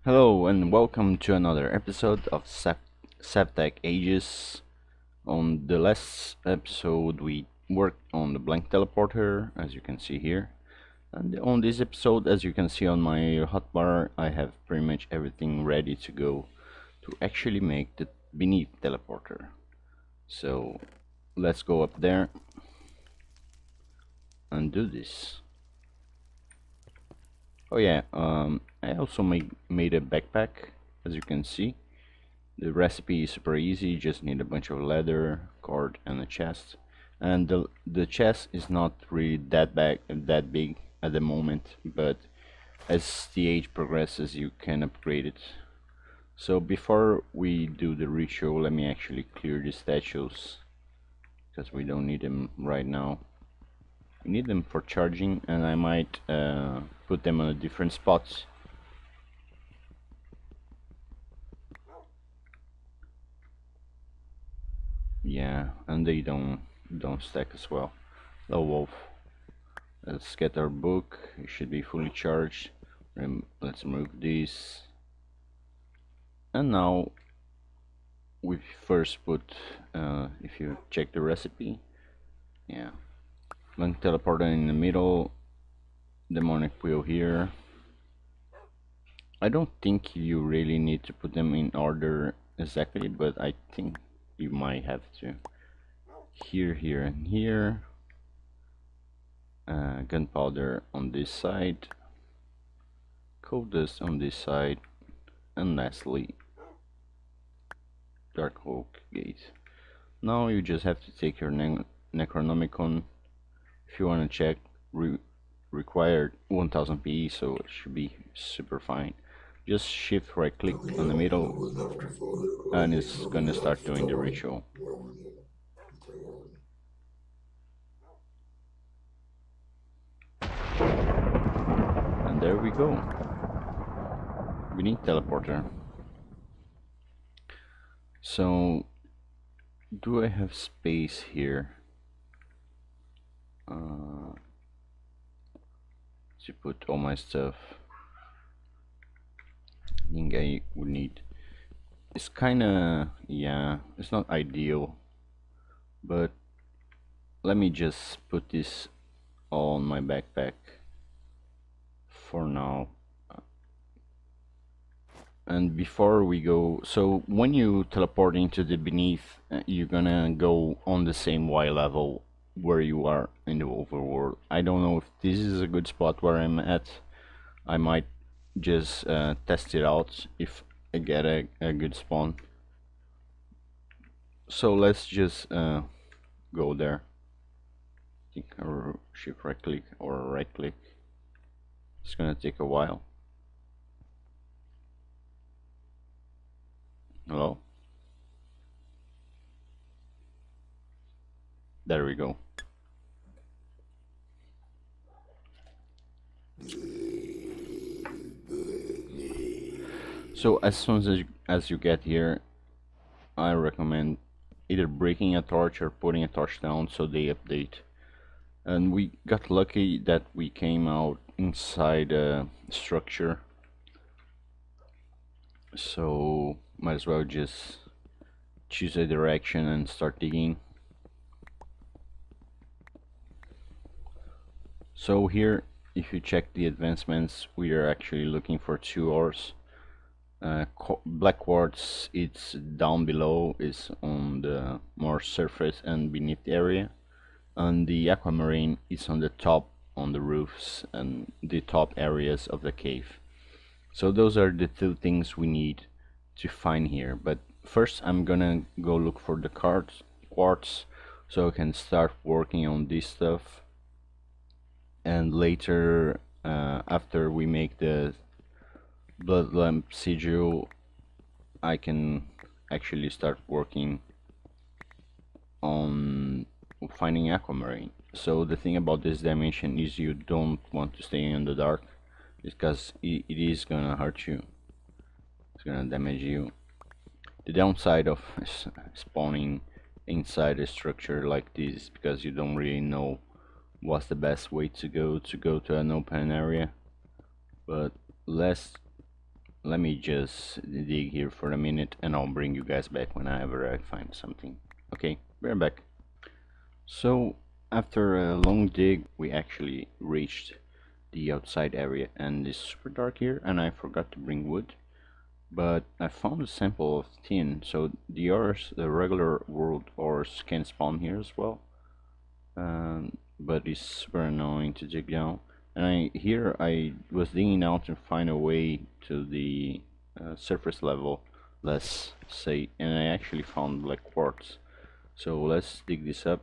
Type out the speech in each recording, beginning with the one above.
Hello and welcome to another episode of Sevtech Ages. On the last episode we worked on the blank teleporter, as you can see here. And on this episode, as you can see on my hotbar, I have pretty much everything ready to go to actually make the beneath teleporter. So let's go up there and do this. Oh yeah, I also made a backpack, as you can see. The recipe is super easy, you just need a bunch of leather, cord and a chest. And the chest is not really that big at the moment, but as the age progresses you can upgrade it. So before we do the ritual, let me actually clear the statues, because we don't need them right now. We need them for charging, and I might put them on a different spots. Yeah, and they don't stack as well. Hello, wolf. Let's get our book. It should be fully charged. Let's remove this. And now we first put, if you check the recipe, yeah, blank teleporter in the middle, demonic wheel here. I don't think you really need to put them in order exactly, but I think you might have to. Here, here, and here. Gunpowder on this side, coal dust on this side, and lastly dark oak gate. Now you just have to take your Necronomicon. If you want to check, required 1000 PE, so it should be super fine. Just shift right click on the middle and it's gonna start doing the ritual. And there we go. We need teleporter. So do I have space here to put all my stuff? I think I would need, it's kinda, yeah, it's not ideal, but let me just put this all on my backpack for now. And before we go, so when you teleport into the beneath, you're gonna go on the same Y level where you are in the overworld. I don't know if this is a good spot where I'm at. I might just test it out if I get a good spawn. So let's just go there. I think or shift right click or right click. It's gonna take a while. Hello? There we go. So as soon as you get here, I recommend either breaking a torch or putting a torch down so they update. And we got lucky that we came out inside a structure, so might as well just choose a direction and start digging. So here, if you check the advancements, we are actually looking for 2 ores. Black quartz, it's down below, is on the more surface and beneath the area, and the aquamarine is on the top, on the roofs and the top areas of the cave. So those are the 2 things we need to find here. But first I'm gonna go look for the quartz so I can start working on this stuff, and later after we make the blood lamp sigil, I can actually start working on finding aquamarine. So the thing about this dimension is you don't want to stay in the dark, because it is gonna hurt you, it's gonna damage you. The downside of spawning inside a structure like this, because you don't really know what's the best way to go to an open area. But let's let me just dig here for a minute and I'll bring you guys back whenever I find something. Okay, we're back. So after a long dig we actually reached the outside area, and it's super dark here and I forgot to bring wood, but I found a sample of tin, so the ores, the regular world ores, can spawn here as well. But it's super annoying to dig down. And I was digging out to find a way to the surface level, let's say, and I actually found black quartz. So let's dig this up.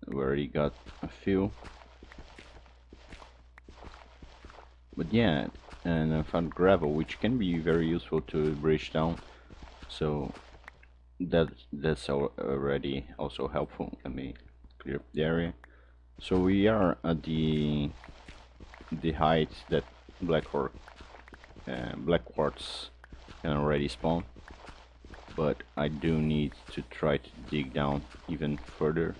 We already got a few, but yeah, and I found gravel, which can be very useful to bridge down. So that's already also helpful. Let me clear up the area. So we are at the height that black quartz can already spawn, but I do need to try to dig down even further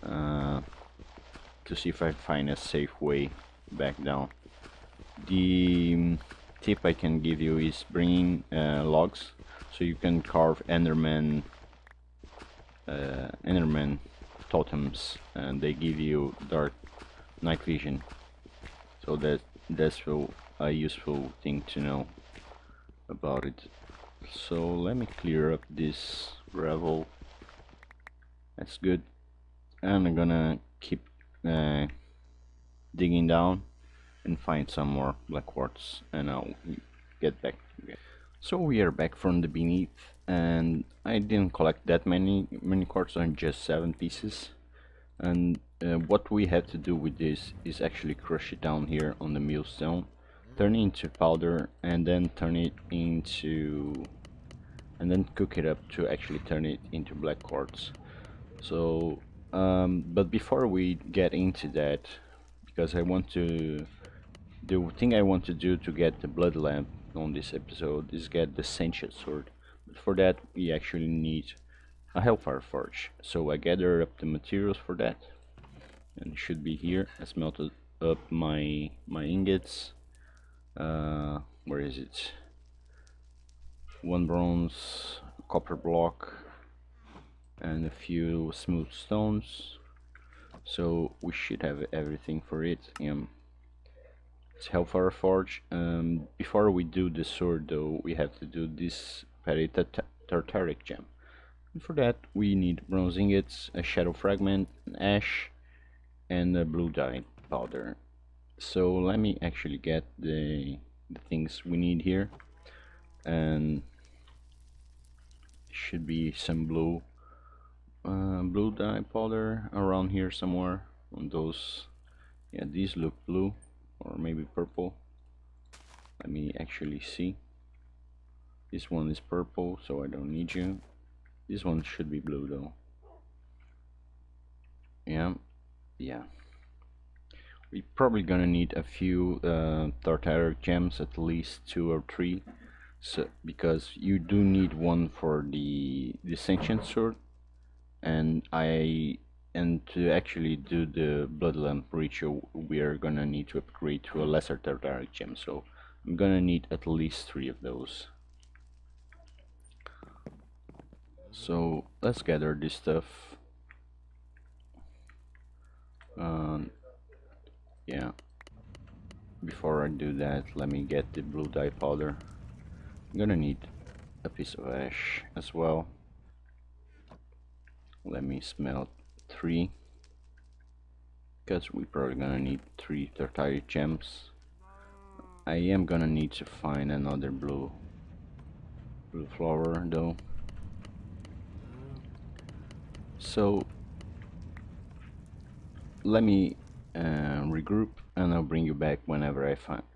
to see if I find a safe way back down. The tip I can give you is bringing logs, so you can carve Enderman totems, and they give you dark night vision. So that's a useful thing to know about it. So let me clear up this gravel. That's good, and I'm gonna keep digging down and find some more black quartz, and I'll get back to you. So we are back from the beneath, and I didn't collect that many quartz, on just 7 pieces. And what we have to do with this is actually crush it down here on the millstone, turn it into powder, and then cook it up to actually turn it into black quartz. So but before we get into that, because the thing I want to do to get the blood lamp on this episode is get the sentient sword. But for that we actually need a hellfire forge. So I gather up the materials for that, and it should be here. I smelted up my ingots. Where is it? 1 bronze, copper block, and a few smooth stones. So we should have everything for it. It's Hellfire Forge. Before we do the sword though, we have to do this tartaric gem. And for that we need bronze ingots, a shadow fragment, an ash, and a blue dye powder. So let me actually get the things we need here, and should be some blue dye powder around here somewhere on those. Yeah, these look blue, or maybe purple. Let me actually see. This one is purple, so I don't need you. This one should be blue though. Yeah. We're probably gonna need a few tartaric gems, at least 2 or 3. So because you do need one for the sentient sword, and to actually do the blood lamp ritual we are gonna need to upgrade to a lesser tartaric gem, so I'm gonna need at least 3 of those. So let's gather this stuff. Yeah, before I do that, let me get the blue dye powder. I'm gonna need a piece of ash as well. Let me smelt 3, because we're probably gonna need 3 tartaric gems. I am gonna need to find another blue flower though. So let me regroup, and I'll bring you back whenever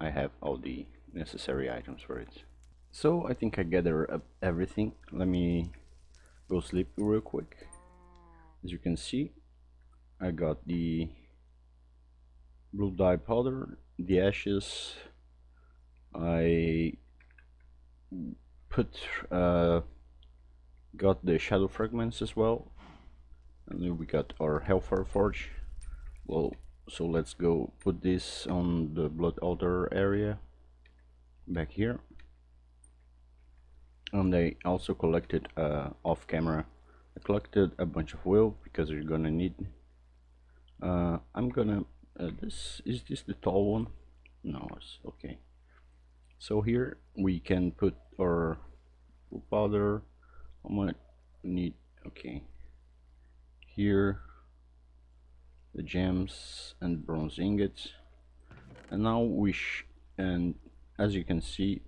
I have all the necessary items for it. So I think I gathered up everything. Let me go sleep real quick. As you can see, I got the blue dye powder, the ashes. I got the shadow fragments as well, and then we got our hellfire forge. Well, so let's go put this on the blood altar area. back here, and I also collected off camera. I collected a bunch of wool because you're gonna need. I'm gonna. This is this the tall one? No, it's okay. So here we can put our wool powder. I'm gonna need. Okay. Here the gems and bronze ingots, and now and as you can see,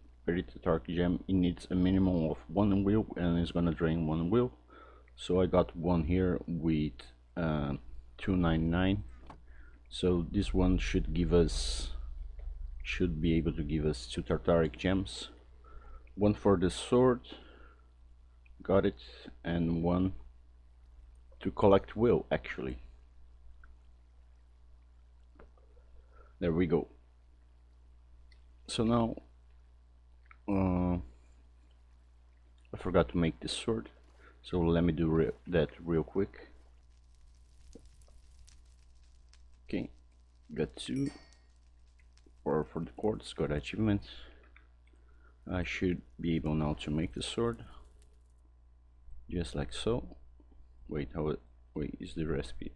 Tark gem, it needs a minimum of 1 wheel and it's gonna drain 1 wheel. So I got one here with 299. So this one should be able to give us 2 Tartaric gems, one for the sword, got it, and one to collect will actually. There we go. So now I forgot to make this sword, so let me do that real quick. Okay, got 2 for the quartz, got achievement. I should be able now to make the sword, just like so. Wait, wait, is the recipe?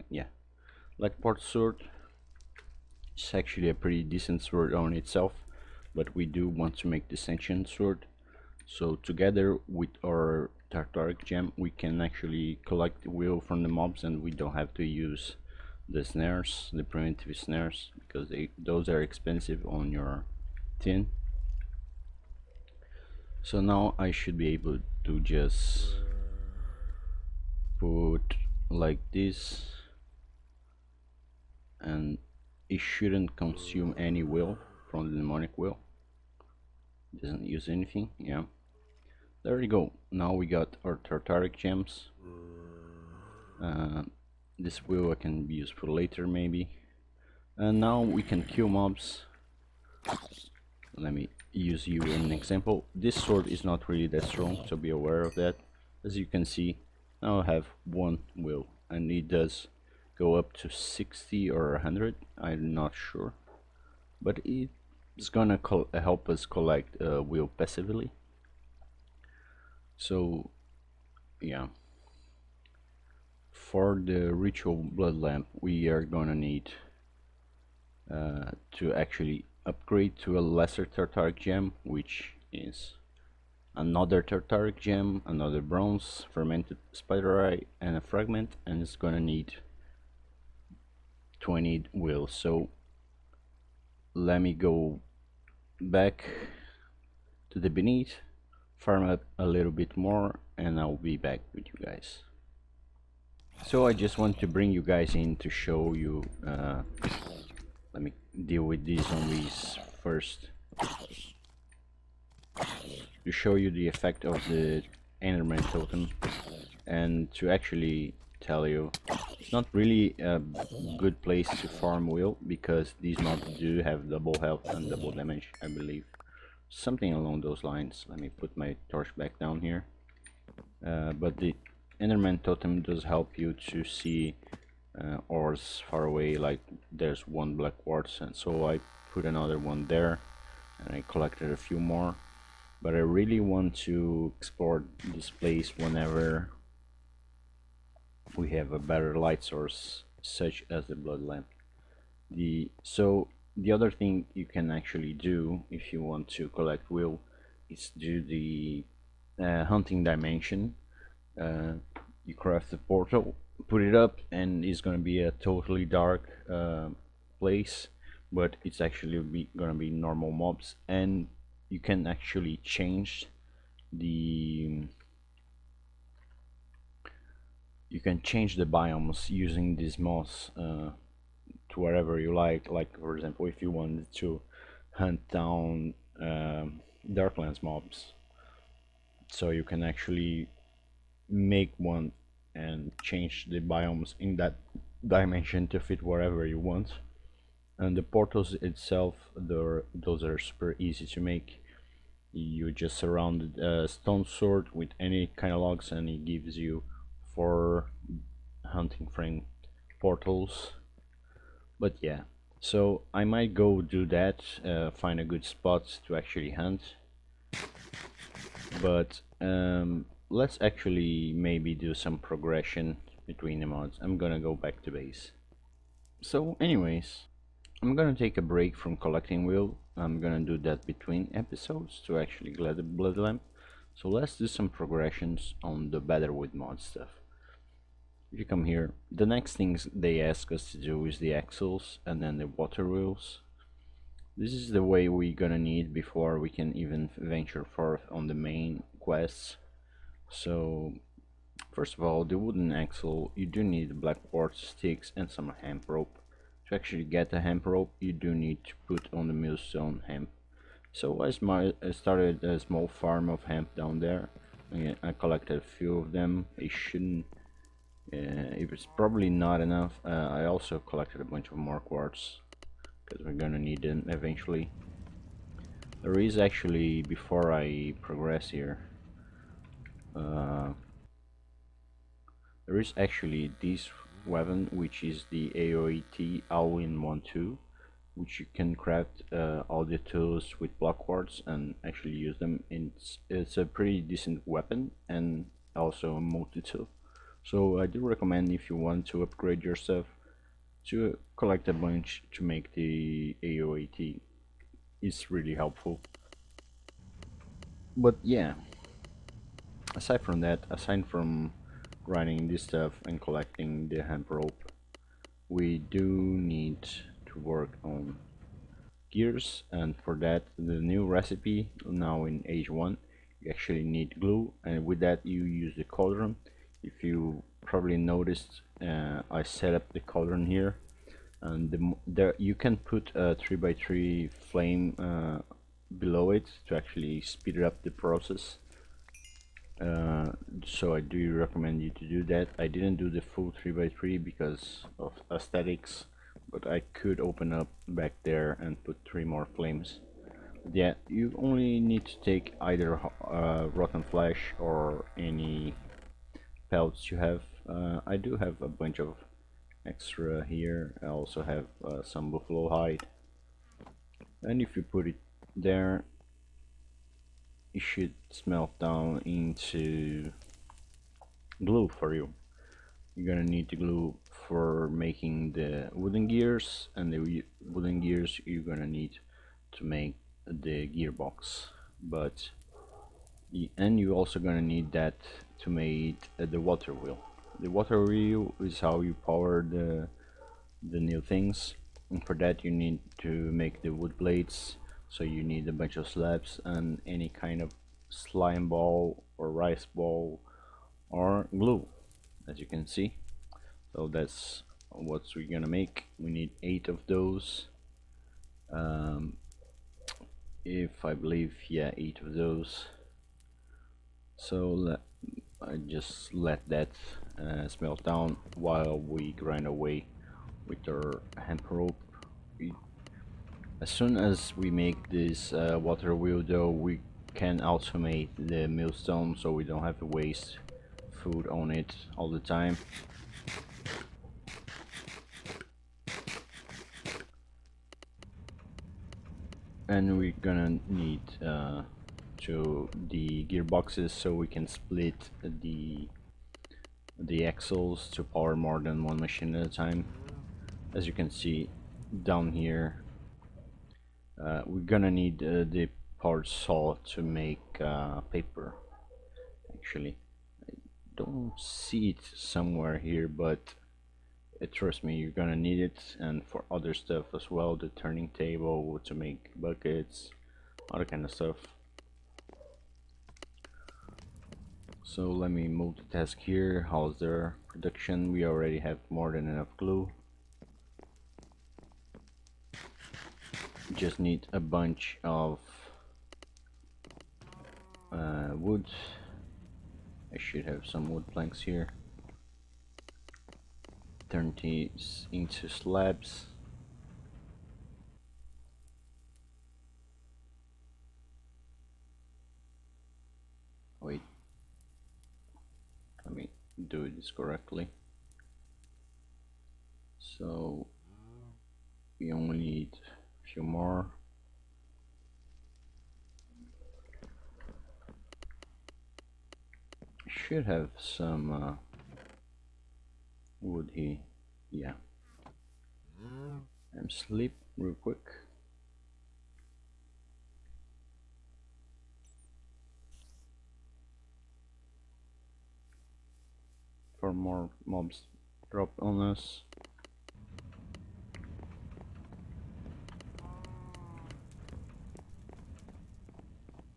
Yeah, like part sword. It's actually a pretty decent sword on itself, but we do want to make this ancient sword. So together with our Tartaric gem, we can actually collect will from the mobs, and we don't have to use the snares, the primitive snares, because those are expensive on your tin. So now I should be able to just put like this, and it shouldn't consume any will from the demonic will. It doesn't use anything. Yeah, there we go. Now we got our Tartaric gems. This will I can use for later maybe. And now we can kill mobs. Let me use you in an example. This sword is not really that strong, so be aware of that. As you can see, now I have 1 will, and it does go up to 60 or 100, I'm not sure, but it's gonna help us collect will passively. So yeah, for the ritual blood lamp we are gonna need to actually upgrade to a lesser Tartaric gem, which is another Tartaric gem, another bronze, fermented spider eye, and a fragment, and it's gonna need 20 will. So let me go back to the beneath, farm up a little bit more, and I'll be back with you guys. So I just want to bring you guys in to show you let me deal with these zombies first, to show you the effect of the Enderman totem, and to actually tell you it's not really a good place to farm will, because these mobs do have double health and double damage, I believe, something along those lines. Let me put my torch back down here. But the Enderman totem does help you to see ores far away, like there's 1 black quartz, and so I put another one there, and I collected a few more. But I really want to explore this place whenever we have a better light source, such as the blood lamp. So the other thing you can actually do if you want to collect will is do the hunting dimension. You craft the portal, put it up, and it's gonna be a totally dark place, but it's actually gonna be normal mobs, and you can actually change the biomes using this moss to wherever you like for example, if you wanted to hunt down Darklands mobs, so you can actually make one and change the biomes in that dimension to fit wherever you want. And the portals itself, those are super easy to make. You just surround a stone sword with any kind of logs, and it gives you 4 hunting frame portals. But yeah, So I might go do that, find a good spot to actually hunt. But let's actually maybe do some progression between the mods. I'm gonna go back to base. So anyways, I'm gonna take a break from collecting wheel. I'm gonna do that between episodes to actually get the blood lamp. So let's do some progressions on the better with mod stuff. If you come here, the next things they ask us to do is the axles and then the water wheels. This is the way we're gonna need before we can even venture forth on the main quests. So first of all, the wooden axle, you do need black quartz sticks and some hemp rope. To actually get the hemp rope, you do need to put on the millstone hemp. So I started a small farm of hemp down there. I collected a few of them. It was probably not enough. I also collected a bunch of more quartz because we're gonna need them eventually. There is actually, before I progress here, uh, there is actually this weapon, which is the AOAT all-in-one 2, which you can craft all the tools with block quartz and actually use them. It's a pretty decent weapon and also a multi-tool. So I do recommend, if you want to upgrade your stuff, to collect a bunch to make the AOAT. It's really helpful. But yeah, aside from that, aside from grinding this stuff and collecting the hemp rope, we do need to work on gears, and for that, the new recipe now in age 1, you actually need glue, and with that you use the cauldron. If you probably noticed, I set up the cauldron here, and there you can put a 3x3 flame below it to actually speed up the process. So I do recommend you to do that. I didn't do the full 3x3 because of aesthetics, but I could open up back there and put 3 more flames. Yeah, you only need to take either rotten flesh or any pelts you have. I do have a bunch of extra here. I also have some buffalo hide, and if you put it there, it should smelt down into glue for you. You're gonna need the glue for making the wooden gears, and the wooden gears you're gonna need to make the gearbox. But and you're also gonna need that to make the water wheel. The water wheel is how you power the new things, and for that you need to make the wood blades. So you need a bunch of slabs and any kind of slime ball or rice ball or glue, as you can see. So that's what we're gonna make. We need 8 of those. um, if I believe, yeah, 8 of those. So I just let that smelt down while we grind away with our hemp rope. As soon as we make this water wheel though, we can automate the millstone, so we don't have to waste food on it all the time. And we're gonna need the gearboxes so we can split the axles to power more than one machine at a time. As you can see down here, we're gonna need the powered saw to make paper. Actually, I don't see it somewhere here, but trust me, you're gonna need it, and for other stuff as well, the turning table to make buckets, other kind of stuff. So let me multitask here. How's their production? We already have more than enough glue. Just need a bunch of wood. I should have some wood planks here. Turn these into slabs. Wait, let me do this correctly. So We only need a few more. Should have some wood here. Yeah. I'm sleep real quick. For more mobs drop on us.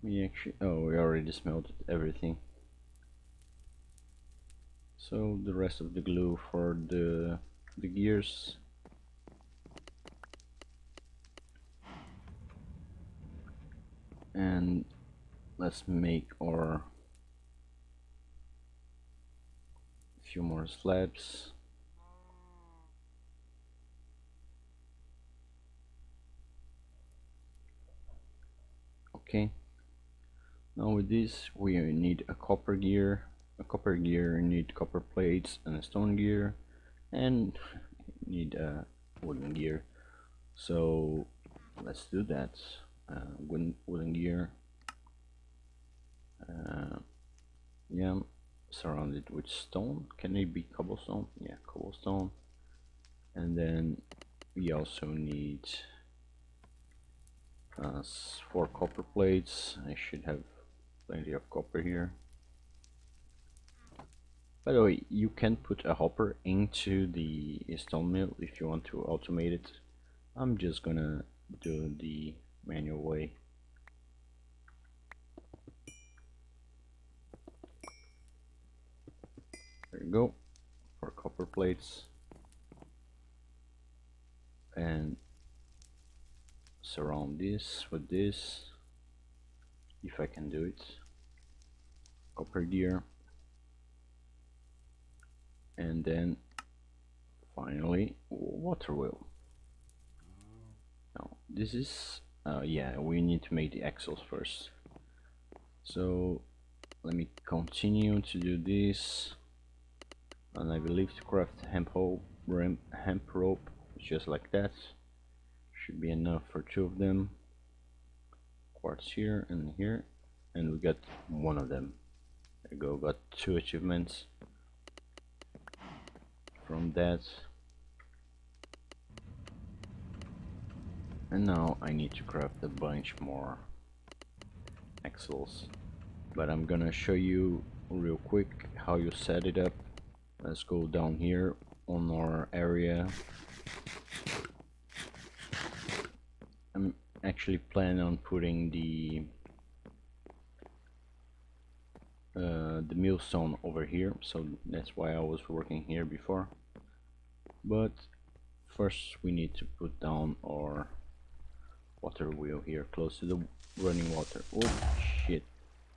We already smelted everything. So the rest of the glue for the gears. And let's make our few more slabs. Okay. Now with this we need a copper gear. A copper gear need copper plates and a stone gear, and need a wooden gear. So let's do that. Wooden gear. Yeah, surrounded with stone. Can it be cobblestone? Yeah, cobblestone. And then we also need 4 copper plates. I should have plenty of copper here. By the way, you can put a hopper into the stone mill if you want to automate it. I'm just gonna do the manual way. There you go, 4 copper plates. And surround this with this, if I can do it. Copper gear. And then finally Waterwheel. Now this is yeah, we need to make the axles first. So let me continue to do this, and I believe to craft hemp rope just like that. Should be enough for 2 of them. Quartz here and here, and we got 1 of them. There you go, got 2 achievements from that. And now I need to craft a bunch more axles, but I'm gonna show you real quick how you set it up. Let's go down here on our area. I'm actually planning on putting the millstone over here, so that's why I was working here before. But first we need to put down our water wheel here close to the running water. Oh shit,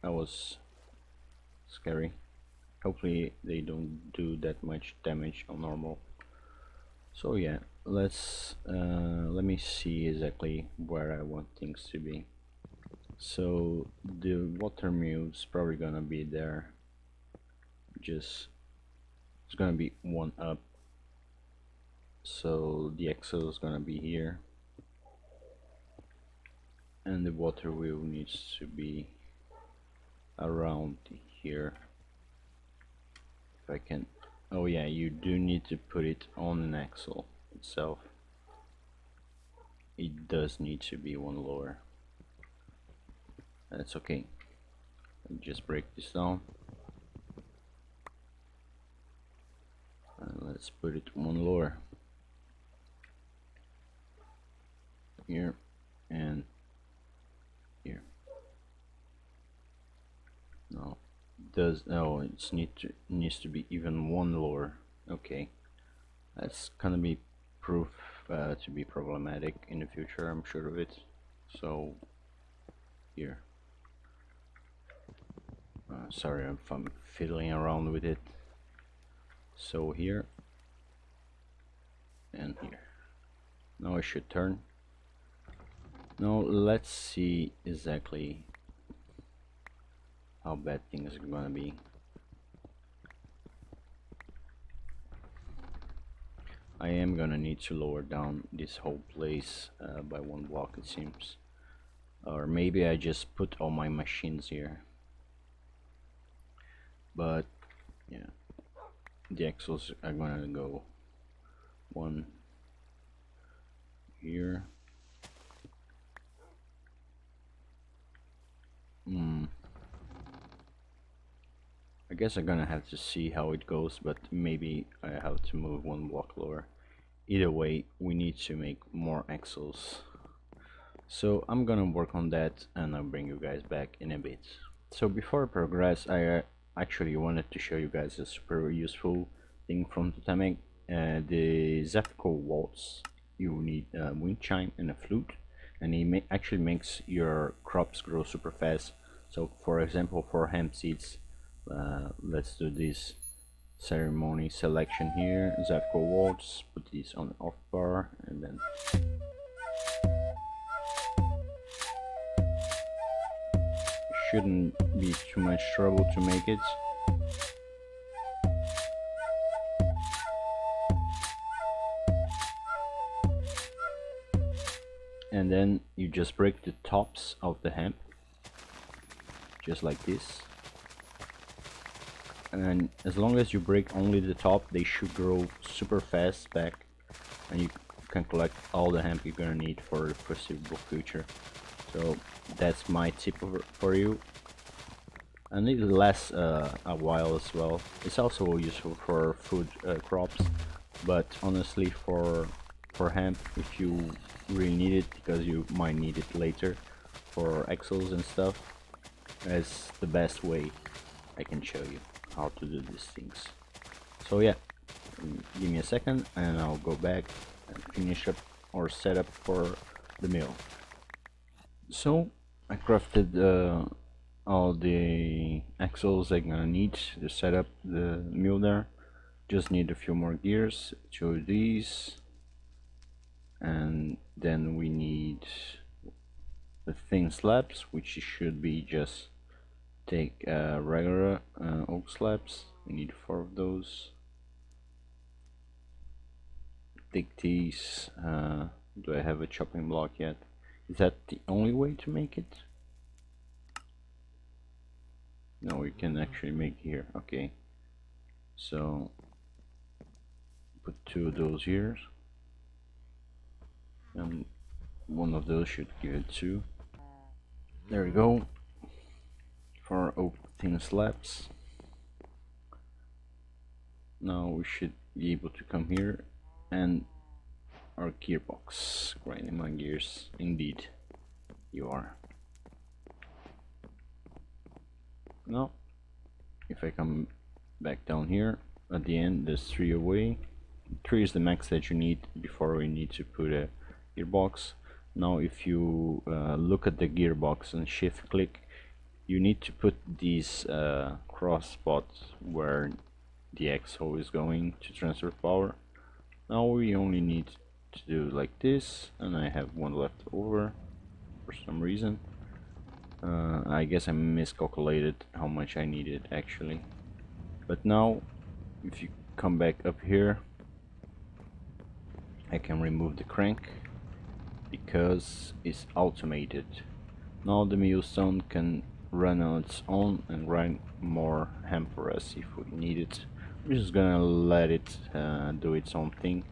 that was scary. Hopefully they don't do that much damage on normal. So yeah, let me see exactly where I want things to be. So the water mill is probably gonna be there. It's gonna be 1 up. So the axle is gonna be here, and the water wheel needs to be around here. If I can, oh yeah, you do need to put it on an axle itself. It does need to be 1 lower. That's okay. Just break this down. And let's put it 1 lower. Here and here. No, it needs to be even 1 lower. Okay, that's gonna be proof to be problematic in the future, I'm sure of it. So here, sorry if I'm fiddling around with it. So here and here. Now I should turn. Now let's see exactly how bad things are gonna be. I am gonna need to lower down this whole place by 1 block, it seems. Or maybe I just put all my machines here. But yeah, the axles are gonna go one here. I guess I'm gonna have to see how it goes, but maybe I have to move 1 block lower. Either way, we need to make more axles. So I'm gonna work on that and I'll bring you guys back in a bit. So before I progress, I actually wanted to show you guys a super useful thing from Totemic. The Zepco waltz. You need a wind chime and a flute, and it actually makes your crops grow super fast. So for example, for hemp seeds, let's do this ceremony selection here. Zepco waltz, put this on the off bar, and then shouldn't be too much trouble to make it. And then you just break the tops of the hemp, just like this. And as long as you break only the top, they should grow super fast back, and you can collect all the hemp you're gonna need for the foreseeable future. So that's my tip for you, and it lasts a while as well. It's also useful for food crops, but honestly for hemp, if you really need it, because you might need it later for axles and stuff, that's the best way I can show you how to do these things. So yeah, give me a second and I'll go back and finish up or set up for the mill. So I crafted all the axles I'm gonna need to set up the mill there. Just need a few more gears, 2 of these, and then we need the thin slabs, which should be just take regular oak slabs. We need 4 of those. Take these. Do I have a chopping block yet? Is that the only way to make it? No, we can actually make here. Okay, so put 2 of those here, and 1 of those should give it 2. There we go. For oak thin slabs. Now we should be able to come here and our gearbox. Grinding my gears. Indeed, you are. Now, if I come back down here, at the end there's 3 away. 3 is the max that you need before we need to put a gearbox. Now if you look at the gearbox and shift click, you need to put these cross spots where the axle is going to transfer power. Now we only need to do like this, and I have 1 left over for some reason. I guess I miscalculated how much I needed actually. But now if you come back up here, I can remove the crank because it's automated. Now the millstone can run on its own and grind more hemp for us if we need it. We're just gonna let it do its own thing.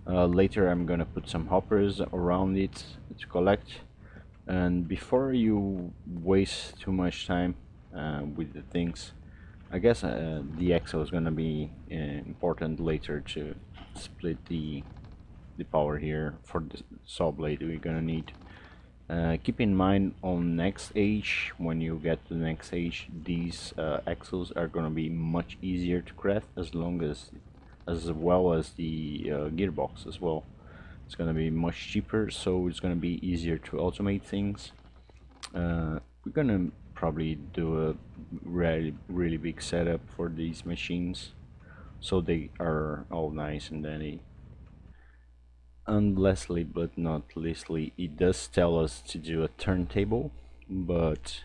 Later I'm gonna put some hoppers around it to collect, and before you waste too much time with the things, I guess the axle is gonna be important later to split the power here for the saw blade we're gonna need. Keep in mind on next age, when you get to the next age, these axles are gonna be much easier to craft, as well as the gearbox as well. It's gonna be much cheaper, so it's gonna be easier to automate things. We're gonna probably do a really big setup for these machines, so they are all nice and dandy. And lastly but not leastly, it does tell us to do a turntable, but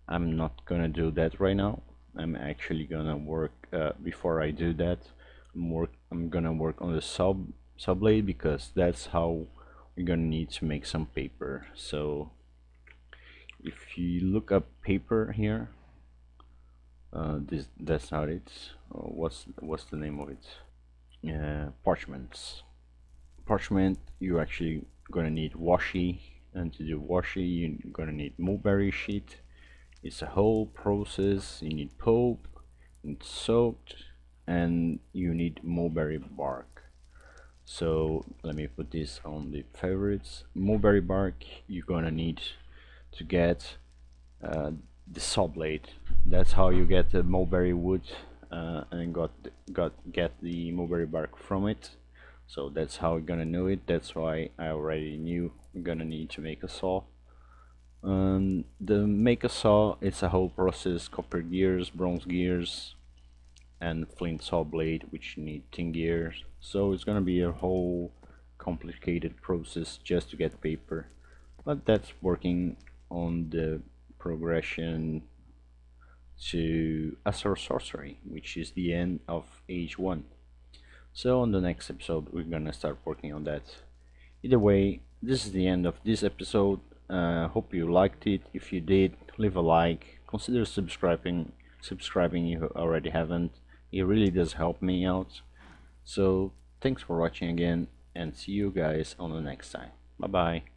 I'm not gonna do that right now. I'm actually gonna work before I do that I'm gonna work on the saw blade because that's how we're gonna need to make some paper. So if you look up paper here, that's how it's. What's the name of it? Parchments. Parchment. You're actually gonna need washi, and to do washi, you're gonna need mulberry sheet. It's a whole process. You need pulp, it's soaked, and you need mulberry bark. So let me put this on the favorites. Mulberry bark you're gonna need to get the saw blade. That's how you get the mulberry wood and get the mulberry bark from it. So that's how we're gonna know it. That's why I already knew we're gonna need to make a saw. The make a saw, it's a whole process: copper gears, bronze gears, and flint saw blade, which you need tin gears. So it's gonna be a whole complicated process just to get paper, but that's working on the progression to Asur Sorcery, which is the end of age 1. So on the next episode we're gonna start working on that. Either way, this is the end of this episode. Hope you liked it. If you did, leave a like, consider subscribing if you already haven't. It really does help me out. So thanks for watching again, and see you guys on the next time. Bye bye.